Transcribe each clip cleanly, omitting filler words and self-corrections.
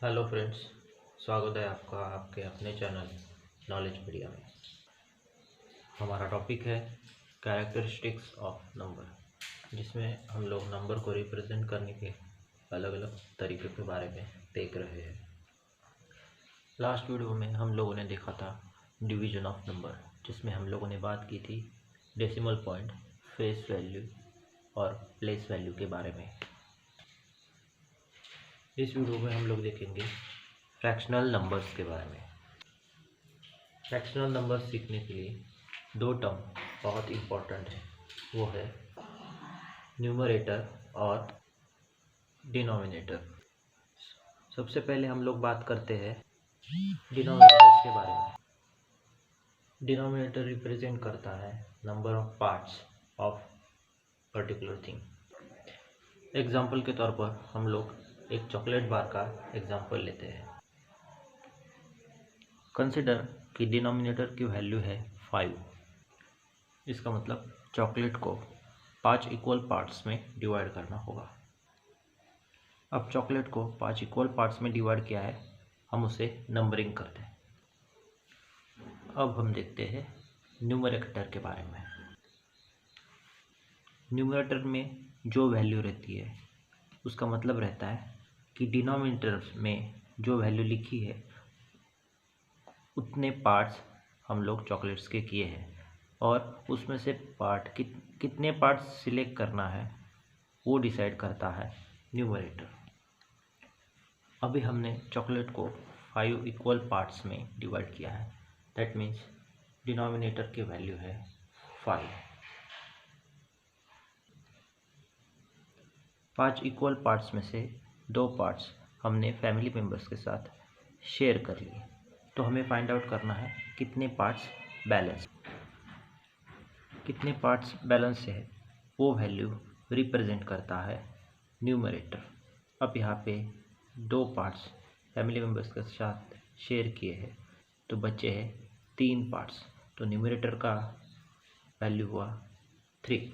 Hello friends, स्वागत है आपका आपके अपने चैनल नॉलेज मीडिया में। हमारा टॉपिक है कैरेक्टरिस्टिक्स ऑफ नंबर, जिसमें हम लोग नंबर को रिप्रेजेंट करने के अलग अलग तरीके के बारे में देख रहे हैं। लास्ट वीडियो में हम लोगों ने देखा था डिवीजन ऑफ नंबर, जिसमें हम लोगों ने बात की थी डेसिमल पॉइंट, फेस वैल्यू और प्लेस वैल्यू के बारे में। इस वीडियो में हम लोग देखेंगे फ्रैक्शनल नंबर्स के बारे में। फ्रैक्शनल नंबर्स सीखने के लिए दो टर्म बहुत इम्पोर्टेंट है, वो है न्यूमरेटर और डिनोमिनेटर। सबसे पहले हम लोग बात करते हैं डिनोमिनेटर्स के बारे में। डिनोमिनेटर रिप्रेजेंट करता है number of parts of particular thing. Example के तौर पर हम लोग एक चॉकलेट बार का एग्जाम्पल लेते हैं। कंसिडर कि डिनोमिनेटर की वैल्यू है 5। इसका मतलब चॉकलेट को 5 इक्वल पार्ट्स में डिवाइड करना होगा। अब चॉकलेट को 5 इक्वल पार्ट्स में डिवाइड किया है, हम उसे नंबरिंग करते हैं। अब हम देखते हैं न्यूमरेटर के बारे में। न्यूमरेटर में जो वैल्यू रहती है उसका मतलब रहता है कि डिनोमिनेटर में जो वैल्यू लिखी है उतने पार्ट्स हम लोग चॉकलेट्स के किए हैं, और उसमें से कितने पार्ट्स सिलेक्ट करना है वो डिसाइड करता है न्यूमरेटर। अभी हमने चॉकलेट को 5 इक्वल पार्ट्स में डिवाइड किया है, दैट मीन्स डिनोमिनेटर की वैल्यू है 5। 5 इक्वल पार्ट्स में से 2 पार्ट्स हमने फैमिली मेम्बर्स के साथ शेयर कर लिए, तो हमें फाइंड आउट करना है कितने पार्ट्स बैलेंस है वो वैल्यू रिप्रेजेंट करता है न्यूमरेटर। अब यहाँ पे 2 पार्ट्स फैमिली मेम्बर्स के साथ शेयर किए हैं, तो बचे हैं 3 पार्ट्स, तो न्यूमरेटर का वैल्यू हुआ 3।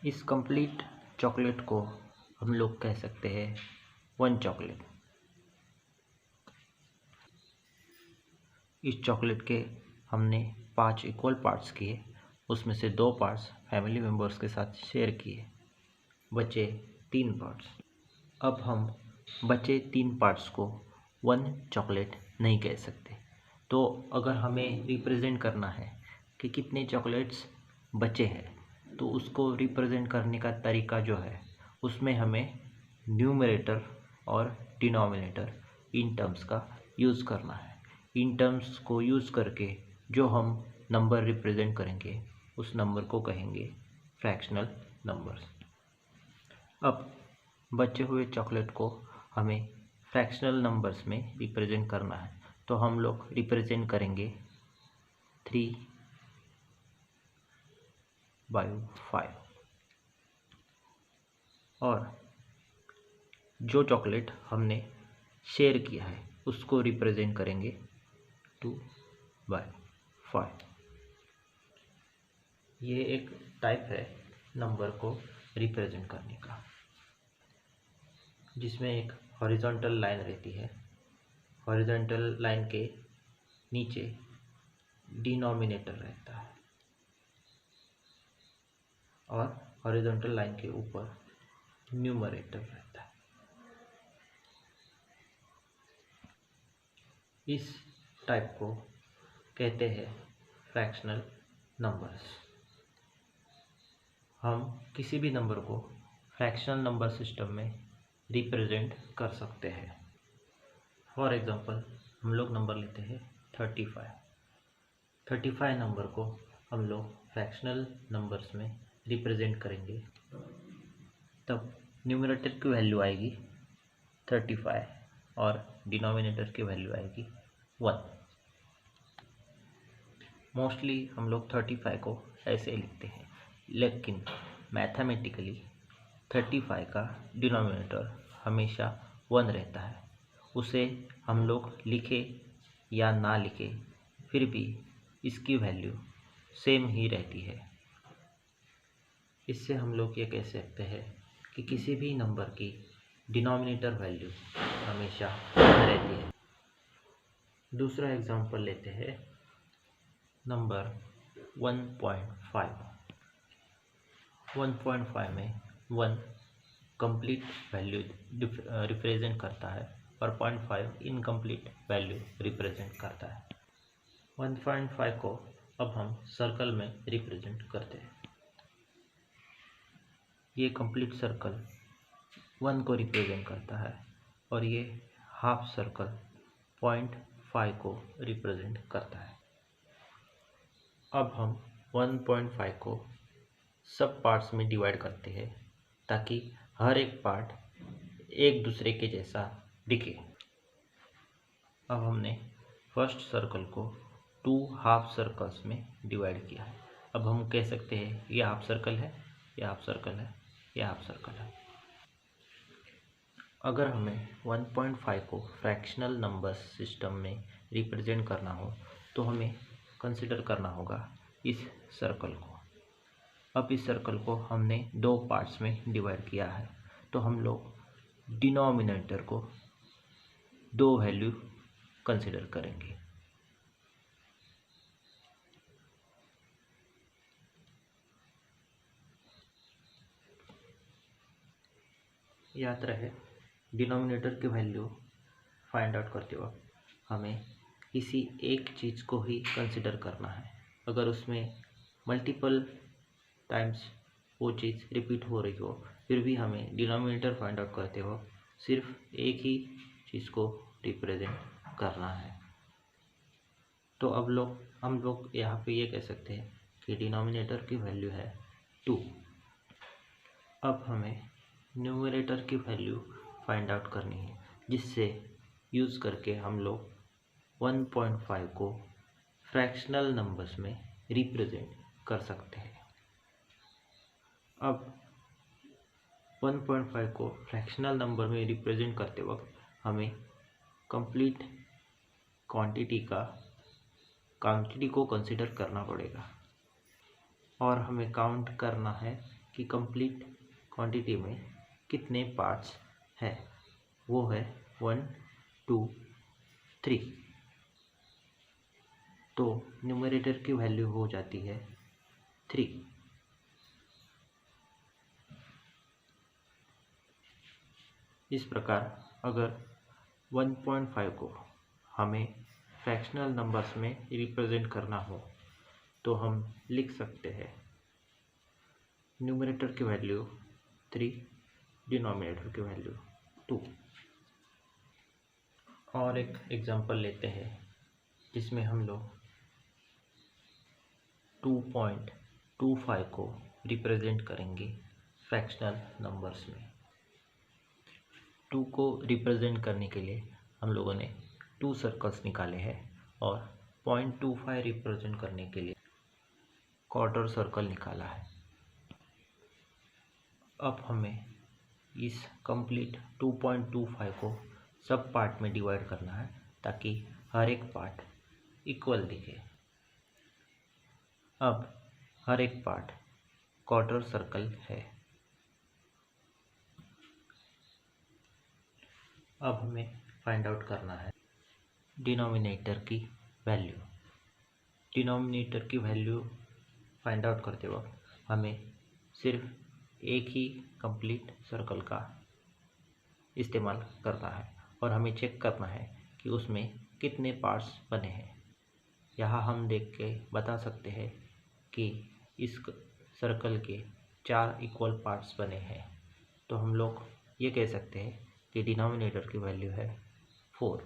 इस कंप्लीट चॉकलेट को हम लोग कह सकते हैं 1 चॉकलेट। इस चॉकलेट के हमने 5 इक्वल पार्ट्स किए, उसमें से 2 पार्ट्स फैमिली मेम्बर्स के साथ शेयर किए, बचे 3 पार्ट्स। अब हम बचे 3 पार्ट्स को 1 चॉकलेट नहीं कह सकते, तो अगर हमें रिप्रेजेंट करना है कि कितने चॉकलेट्स बचे हैं, तो उसको रिप्रेजेंट करने का तरीका जो है उसमें हमें न्यूमरेटर और डिनोमिनेटर इन टर्म्स का यूज़ करना है। इन टर्म्स को यूज़ करके जो हम नंबर रिप्रेजेंट करेंगे उस नंबर को कहेंगे फ्रैक्शनल नंबर्स। अब बचे हुए चॉकलेट को हमें फ्रैक्शनल नंबर्स में रिप्रेजेंट करना है, तो हम लोग रिप्रेजेंट करेंगे 3/5, और जो चॉकलेट हमने शेयर किया है उसको रिप्रेजेंट करेंगे 2/5। ये एक टाइप है नंबर को रिप्रेजेंट करने का, जिसमें एक हॉरिजॉन्टल लाइन रहती है। हॉरिजॉन्टल लाइन के नीचे डिनोमिनेटर रहता है और हॉरिजॉन्टल लाइन के ऊपर न्यूमरेटर रहता है। इस टाइप को कहते हैं फ्रैक्शनल नंबर्स। हम किसी भी नंबर को फ्रैक्शनल नंबर सिस्टम में रिप्रेजेंट कर सकते हैं। फॉर एग्जांपल हम लोग नंबर लेते हैं 35। 35 नंबर को हम लोग फ्रैक्शनल नंबर्स में रिप्रेजेंट करेंगे, तब न्यूमरेटर की वैल्यू आएगी 35 और डिनोमिनेटर की वैल्यू आएगी 1। मोस्टली हम लोग 35 को ऐसे लिखते हैं, लेकिन मैथमेटिकली 35 का डिनोमिनेटर हमेशा 1 रहता है। उसे हम लोग लिखे या ना लिखे, फिर भी इसकी वैल्यू सेम ही रहती है। इससे हम लोग ये कह सकते हैं कि किसी भी नंबर की डिनोमिनेटर वैल्यू हमेशा रहती है। दूसरा एग्जांपल लेते हैं, नंबर 1.5। 1.5 में 1 कंप्लीट वैल्यू रिप्रेजेंट करता है और 0.5 इनकम्प्लीट वैल्यू रिप्रेजेंट करता है। 1.5 को अब हम सर्कल में रिप्रेजेंट करते हैं। ये कंप्लीट सर्कल 1 को रिप्रेजेंट करता है और ये हाफ सर्कल 0.5 को रिप्रेजेंट करता है। अब हम 1.5 को सब पार्ट्स में डिवाइड करते हैं ताकि हर एक पार्ट एक दूसरे के जैसा दिखे। अब हमने फर्स्ट सर्कल को 2 हाफ सर्कल्स में डिवाइड किया है। अब हम कह सकते हैं ये हाफ सर्कल है, ये हाफ सर्कल है, ये हाफ सर्कल है। अगर हमें 1.5 को फ्रैक्शनल नंबर्स सिस्टम में रिप्रेजेंट करना हो तो हमें कंसिडर करना होगा इस सर्कल को। अब इस सर्कल को हमने 2 पार्ट्स में डिवाइड किया है, तो हम लोग डिनोमिनेटर को 2 वैल्यू कंसिडर करेंगे। याद रहे, डिनोमिनेटर की वैल्यू फाइंड आउट करते वक्त हमें किसी एक चीज़ को ही कंसिडर करना है। अगर उसमें मल्टीपल टाइम्स वो चीज़ रिपीट हो रही हो फिर भी हमें डिनोमिनेटर फाइंड आउट करते वक्त सिर्फ एक ही चीज़ को रिप्रेजेंट करना है। तो अब हम लोग यहाँ पे ये कह सकते हैं कि डिनोमिनेटर की वैल्यू है 2। अब हमें न्यूमरेटर की वैल्यू फाइंड आउट करनी है, जिससे यूज़ करके हम लोग 1.5 को फ्रैक्शनल नंबर्स में रिप्रेजेंट कर सकते हैं। अब 1.5 को फ्रैक्शनल नंबर में रिप्रेजेंट करते वक्त हमें कंप्लीट क्वांटिटी को कंसिडर करना पड़ेगा और हमें काउंट करना है कि कंप्लीट क्वांटिटी में कितने पार्ट्स हैं। वो है 1, 2, 3। तो न्यूमरेटर की वैल्यू हो जाती है 3। इस प्रकार अगर 1.5 को हमें फ्रैक्शनल नंबर्स में रिप्रेजेंट करना हो तो हम लिख सकते हैं न्यूमरेटर की वैल्यू 3, डिनोमिनेटर की वैल्यू 2। और एक एग्जांपल लेते हैं जिसमें हम लोग 2.25 को रिप्रेजेंट करेंगे फ्रैक्शनल नंबर्स में। 2 को रिप्रेजेंट करने के लिए हम लोगों ने 2 सर्कल्स निकाले हैं और 0.25 रिप्रेजेंट करने के लिए क्वार्टर सर्कल निकाला है। अब हमें इस कंप्लीट 2.25 को सब पार्ट में डिवाइड करना है ताकि हर एक पार्ट इक्वल दिखे। अब हर एक पार्ट क्वार्टर सर्कल है। अब हमें फाइंड आउट करना है डिनोमिनेटर की वैल्यू। डिनोमिनेटर की वैल्यू फाइंड आउट करते वक्त हमें सिर्फ एक ही कंप्लीट सर्कल का इस्तेमाल करना है और हमें चेक करना है कि उसमें कितने पार्ट्स बने हैं। यहाँ हम देख के बता सकते हैं कि इस सर्कल के 4 इक्वल पार्ट्स बने हैं, तो हम लोग ये कह सकते हैं कि डिनोमिनेटर की वैल्यू है 4।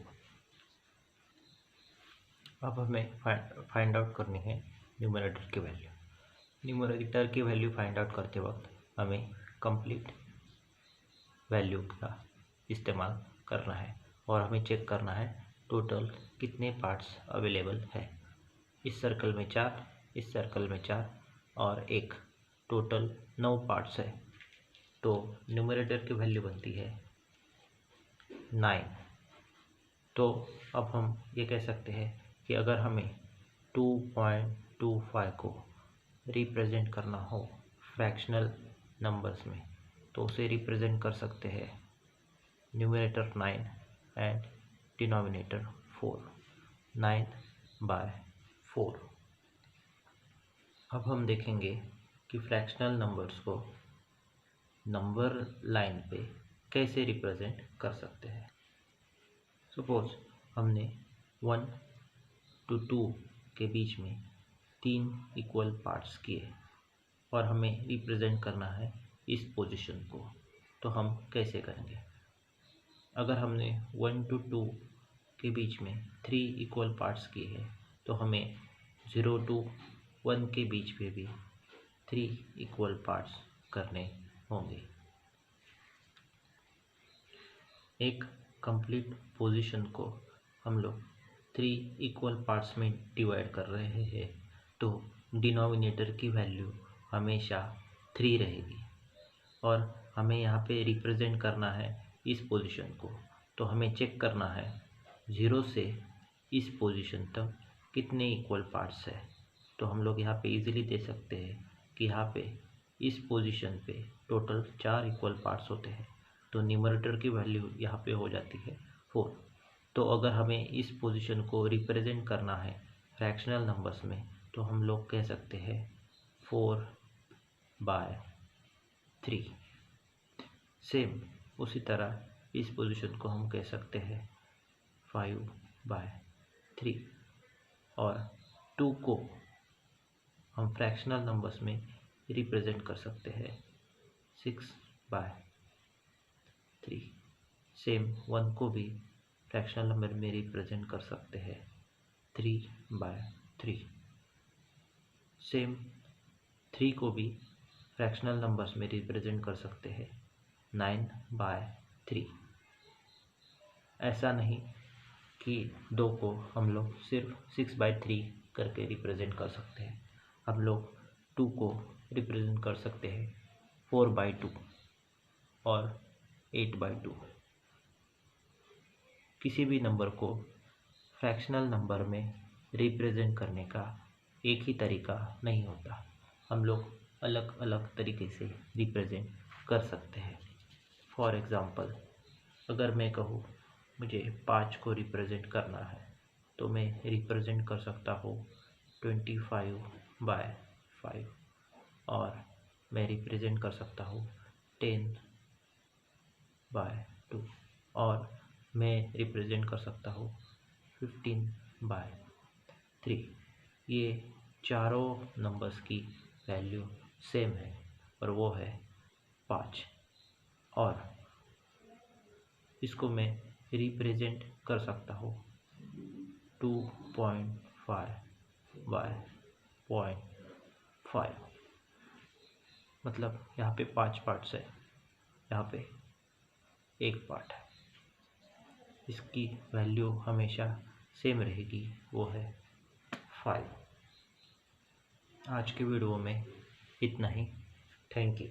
अब हमें फाइंड आउट करनी है न्यूमरेटर की वैल्यू। न्यूमरेटर की वैल्यू फाइंड आउट करते वक्त हमें कंप्लीट वैल्यू का इस्तेमाल करना है और हमें चेक करना है टोटल कितने पार्ट्स अवेलेबल है। इस सर्कल में 4, इस सर्कल में 4 और 1, टोटल 9 पार्ट्स है। तो न्यूमरेटर की वैल्यू बनती है 9। तो अब हम ये कह सकते हैं कि अगर हमें 2.25 को रिप्रेजेंट करना हो फ्रैक्शनल नंबर्स में तो उसे रिप्रेजेंट कर सकते हैं न्यूमरेटर 9 एंड डिनोमिनेटर 4, 9/4। अब हम देखेंगे कि फ्रैक्शनल नंबर्स को नंबर लाइन पे कैसे रिप्रेजेंट कर सकते हैं। सपोज हमने 1 to 2 के बीच में 3 इक्वल पार्ट्स किए और हमें रिप्रेजेंट करना है इस पोजीशन को, तो हम कैसे करेंगे। अगर हमने 1 to 2 के बीच में 3 इक्वल पार्ट्स किए हैं तो हमें 0 to 1 के बीच में भी 3 इक्वल पार्ट्स करने होंगे। एक कंप्लीट पोजीशन को हम लोग 3 इक्वल पार्ट्स में डिवाइड कर रहे हैं तो डिनोमिनेटर की वैल्यू हमेशा 3 रहेगी और हमें यहाँ पे रिप्रेजेंट करना है इस पोजीशन को, तो हमें चेक करना है 0 से इस पोजीशन तक कितने इक्वल पार्ट्स है। तो हम लोग यहाँ पे इजीली दे सकते हैं कि यहाँ पे इस पोजीशन पे टोटल 4 इक्वल पार्ट्स होते हैं, तो न्यूमरेटर की वैल्यू यहाँ पे हो जाती है 4। तो अगर हमें इस पोजीशन को रिप्रेजेंट करना है फ्रैक्शनल नंबर्स में तो हम लोग कह सकते हैं 4/3। सेम उसी तरह इस पोजीशन को हम कह सकते हैं 5/3 और 2 को हम फ्रैक्शनल नंबर्स में रिप्रेजेंट कर सकते हैं 6/3। सेम 1 को भी फ्रैक्शनल नंबर में रिप्रेजेंट कर सकते हैं 3/3। सेम 3 को भी फ्रैक्शनल नंबर्स में रिप्रेजेंट कर सकते हैं 9/3। ऐसा नहीं कि 2 को हम लोग सिर्फ 6/3 करके रिप्रेजेंट कर सकते हैं, हम लोग 2 को रिप्रेजेंट कर सकते हैं 4/2 और 8/2। किसी भी नंबर को फ्रैक्शनल नंबर में रिप्रेजेंट करने का एक ही तरीका नहीं होता, हम लोग अलग अलग तरीके से रिप्रेजेंट कर सकते हैं। फॉर एग्ज़ाम्पल, अगर मैं कहूँ मुझे 5 को रिप्रेजेंट करना है तो मैं रिप्रेजेंट कर सकता हूँ 25/5 और मैं रिप्रेजेंट कर सकता हूँ 10/2 और मैं रिप्रेजेंट कर सकता हूँ 15/3। ये चारों नंबर्स की वैल्यू सेम है और वो है 5 और इसको मैं रिप्रेजेंट कर सकता हूँ 2.5/0.5। मतलब यहाँ पे 5 पार्ट्स है, यहाँ पे एक पार्ट है, इसकी वैल्यू हमेशा सेम रहेगी, वो है 5। आज के वीडियो में इतना ही। Thank you.